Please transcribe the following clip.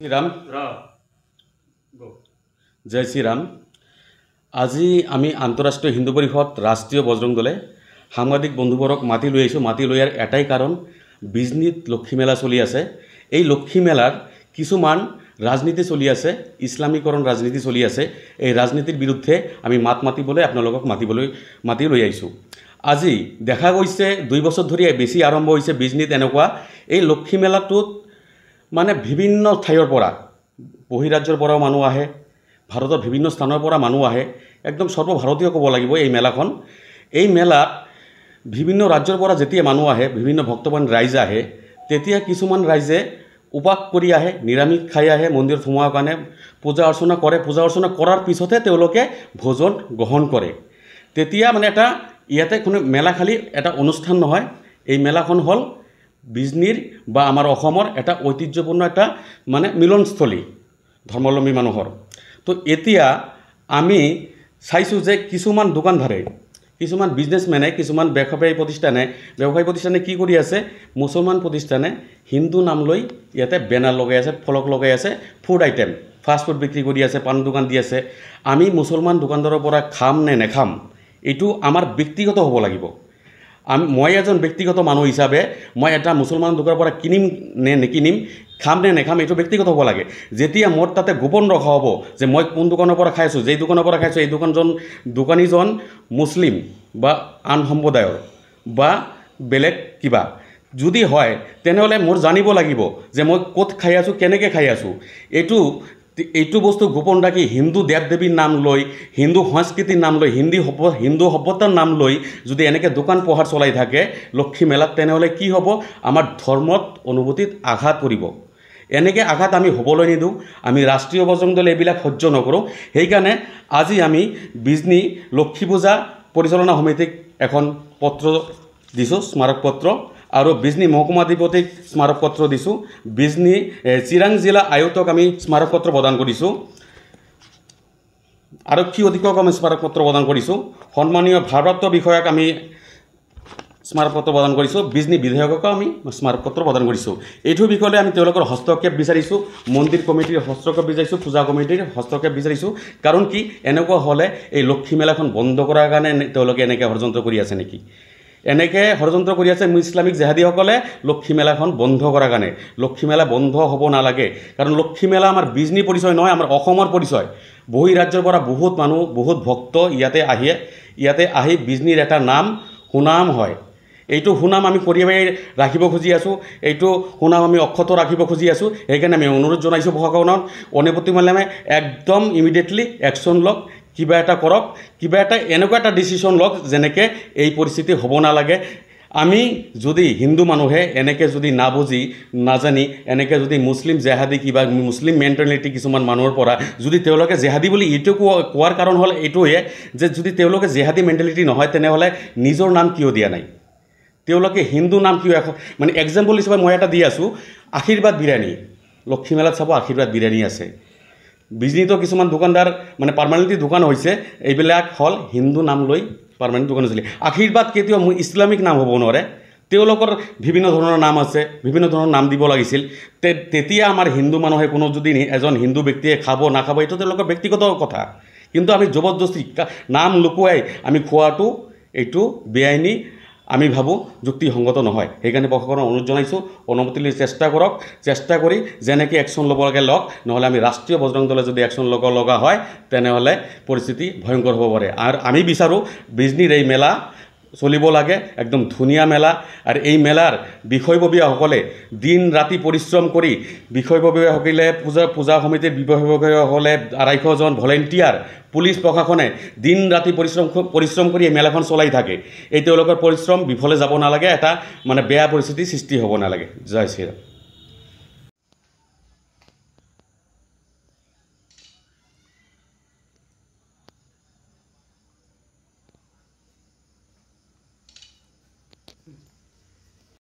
শ্রীরাম জয় শ্রীরাম। আজি আমি আন্তঃরাষ্ট্রীয় হিন্দু পরিষদ রাষ্ট্রীয় বজরং দলে সাংবাদিক বন্ধুবরক মাতি লৈ আইছো। মাতি লৈ এটাই কারণ, বিজনীত লক্ষ্মী মেলা চলি আছে। এই লক্ষ্মী মেলার কিছুমান রাজনীতি চলি আছে, ইসলামীকরণ রাজনীতি চলি আছে। এই রাজনীতির বিরুদ্ধে আমি মাত মাতিবলৈ আপোনালোকক মাতি লৈ আইছো। আজি দেখা গৈছে 2 বছর ধরে বেশি আরম্ভ হয়েছে বিজনীত এনেকুৱা। এই লক্ষ্মী মেলাটোত মানে বিভিন্ন ঠাইৰ পৰা বহিৰাজ্যৰ পৰাও মানুহ আহে, ভাৰতৰ বিভিন্ন স্থানৰ পৰা মানুহ আহে। একদম সৰ্বভাৰতীয় ক'ব লাগিব এই মেলাখন। এই মেলাত বিভিন্ন ৰাজ্যৰ পৰা যেতিয়া মানুহ আহে, বিভিন্ন ভক্তবান ৰাইজ আহে, তেতিয়া কিছুমান ৰাইজে উপাস কৰি আহে, নিৰামিষ খাই আহে মন্দিৰত সোমোৱাৰ কাৰণে, পূজা অৰ্চনা কৰে। পূজা অৰ্চনা কৰাৰ পিছতহে তেওঁলোকে ভোজন গ্ৰহণ কৰে। তেতিয়া মানে এটা ইয়াতে কোনো মেলা খালি এটা অনুষ্ঠান নহয়, এই মেলাখন হ'ল বিজনীৰ বা আমাৰ অসমৰ এটা ঐতিহ্যপূৰ্ণ এটা মানে মিলনস্থলী ধৰ্মাৱলম্বী মানুহৰ। তো এতিয়া আমি চাইছোঁ যে কিছুমান দোকানধাৰে, কিছুমান বিজনেছমেনে, কিছুমান ব্যৱসায়ী প্ৰতিষ্ঠানে কি কৰি আছে, মুছলমান প্ৰতিষ্ঠানে হিন্দু নাম লৈ ইয়াতে বেনাৰ লগাই আছে, ফলক লগাই আছে, ফুড আইটেম ফাষ্ট ফুড বিক্ৰী কৰি আছে, পাণ দোকান দি আছে। আমি মুছলমান দোকানদাৰৰ পৰা খাম নে নেখাম এইটো আমাৰ ব্যক্তিগত হ'ব লাগিব। মই এজন ব্যক্তিগত মানুহ হিচাপে মই এটা মুছলমান দোকানৰ পৰা কিনিম নে নিকিনিম, খাম নে নেখাম এইটো ব্যক্তিগত হ'ব লাগে। যেতিয়া মোৰ তাতে গোপন ৰখা হ'ব যে মই কোন দোকানৰ পৰা খাইছোঁ, যেই দোকানৰ পৰা খাইছোঁ এই দোকানীজন মুছলিম বা আন সম্প্ৰদায়ৰ বা বেলেগ কিবা যদি হয়, তেনেহ'লে মোৰ জানিব লাগিব যে মই ক'ত খাই আছোঁ, কেনেকৈ খাই আছোঁ। এইটো বস্তু গোপন ৰাখি হিন্দু দেৱ দেৱীৰ নাম লৈ, হিন্দু সংস্কৃতিৰ নাম লৈ, হিন্দু সভ্যতাৰ নাম লৈ যদি এনেকৈ দোকান পোহাৰ চলাই থাকে লক্ষ্মী মেলাত, তেনেহ'লে কি হ'ব, আমাৰ ধৰ্মত অনুভূতিত আঘাত পৰিব। এনেকৈ আঘাত আমি হ'বলৈ নিদিওঁ। আমি ৰাষ্ট্ৰীয় বজৰং দলে এইবিলাক সহ্য নকৰোঁ। সেইকাৰণে আজি আমি বিজনী লক্ষ্মী পূজা পৰিচালনা সমিতিক এখন পত্ৰ দিছোঁ, স্মাৰক পত্ৰ, আৰু বিজনী মহকুমাধিপতিক স্মাৰক পত্ৰ দিছোঁ। বিজনী চিৰাং জিলা আয়ুক্তক আমি স্মাৰক পত্ৰ প্ৰদান কৰিছোঁ। আৰক্ষী অধীক্ষক আমি স্মাৰক পত্ৰ প্ৰদান কৰিছোঁ। সন্মানীয় ভাৰপ্ৰাপ্ত বিষয়াক আমি স্মাৰক পত্ৰ প্ৰদান কৰিছোঁ। বিজনী বিধায়কক আমি স্মাৰক পত্ৰ প্ৰদান কৰিছোঁ। এইটোৰ বিষয়ে আমি তেওঁলোকৰ হস্তক্ষেপ বিচাৰিছোঁ, মন্দিৰ কমিটিৰ হস্তক্ষেপ বিচাৰিছোঁ, পূজা কমিটিৰ হস্তক্ষেপ বিচাৰিছোঁ। কাৰণ কি, এনেকুৱা হ'লে এই লক্ষ্মী মেলাখন বন্ধ কৰাৰ কাৰণে তেওঁলোকে এনেকৈ ষড়যন্ত্ৰ কৰি আছে নেকি? এনেকৈ ষড়যন্ত্ৰ কৰি আছে ইছলামিক জেহাদীসকলে লক্ষ্মী মেলাখন বন্ধ কৰাৰ কাৰণে। লক্ষ্মী মেলা বন্ধ হ'ব নালাগে, কাৰণ লক্ষ্মী মেলা আমাৰ বিজনী পৰিচয় নহয়, আমাৰ অসমৰ পৰিচয়। বহিৰাজ্যৰ পৰা বহুত মানুহ, বহুত ভক্ত ইয়াতে আহি বিজনীৰ এটা নাম সুনাম হয়। এইটো সুনাম আমি কঢ়িয়াই ৰাখিব খুজি আছোঁ, এইটো সুনাম আমি অক্ষত ৰাখিব খুজি আছোঁ। সেইকাৰণে আমি অনুৰোধ জনাইছোঁ প্ৰশাসনক, অনিপতিমালামে একদম ইমিডিয়েটলি একশ্যন লওক, কিবা এটা কৰক, কিবা এটা এনেকুৱা এটা ডিচিশ্যন লওক যেনেকৈ এই পৰিস্থিতি হ'ব নালাগে। আমি যদি হিন্দু মানুহে এনেকৈ যদি নাবুজি নাজানি এনেকৈ যদি মুছলিম জেহাদী কিবা মুছলিম মেণ্টেলিটি কিছুমান মানুহৰ পৰা যদি তেওঁলোকে জেহাদী বুলি এইটো কোৱাৰ কাৰণ হ'ল এইটোৱে যে যদি তেওঁলোকে জেহাদী মেণ্টেলিটি নহয়, তেনেহ'লে নিজৰ নাম কিয় দিয়া নাই, তেওঁলোকে হিন্দু নাম কিয় মানে এক্সাম্পল হিচাপে মই এটা দি আছোঁ, আশীৰ্বাদ বিৰিয়ানী, লক্ষ্মী মেলাত চাব আশীৰ্বাদ বিৰিয়ানী আছে। বিজনীতো কিছুমান দোকানদাৰ মানে পাৰ্মানেণ্টলি দোকান হৈছে, এইবিলাক হ'ল হিন্দু নাম লৈ পাৰ্মানেণ্ট দোকান হৈছিলে। আশীৰ্বাদ কেতিয়াও ইছলামিক নাম হ'ব নোৱাৰে, তেওঁলোকৰ বিভিন্ন ধৰণৰ নাম আছে, বিভিন্ন ধৰণৰ নাম দিব লাগিছিল। তেতিয়া আমাৰ হিন্দু মানুহে কোনো যদি এজন হিন্দু ব্যক্তিয়ে খাব নাখাব এইটো তেওঁলোকৰ ব্যক্তিগত কথা, কিন্তু আমি জবৰদস্তি নাম লুকুৱাই আমি খোৱাটো এইটো বেআইনী, আমি ভাবোঁ যুক্তিসংগত নহয়। সেইকাৰণে প্ৰশাসনক অনুৰোধ জনাইছোঁ, অনুমতি লৈ চেষ্টা কৰক, চেষ্টা কৰি যেনেকৈ একশ্যন ল'ব লাগে লওক, নহ'লে আমি ৰাষ্ট্ৰীয় বজৰং দলে যদি একশ্যন ল'ব লগা হয় তেনেহ'লে পৰিস্থিতি ভয়ংকৰ হ'ব পাৰে। আৰু আমি বিচাৰোঁ বিজনীৰ এই মেলা চলিব লাগে, একদম ধুনীয়া মেলা। আৰু এই মেলাৰ বিষয়ববীয়াসকলে দিন ৰাতি পৰিশ্ৰম কৰি, বিষয়ববীয়াসকলে পূজা সমিতিৰ বিষয়ববীয়াসকলে 250 জন ভলেণ্টিয়াৰ, পুলিচ প্ৰশাসনে দিন ৰাতি পৰিশ্ৰম কৰি এই মেলাখন চলাই থাকে। এই তেওঁলোকৰ পৰিশ্ৰম বিফলে যাব নালাগে, এটা মানে বেয়া পৰিস্থিতিৰ সৃষ্টি হ'ব নালাগে। জয় শ্ৰীৰাম।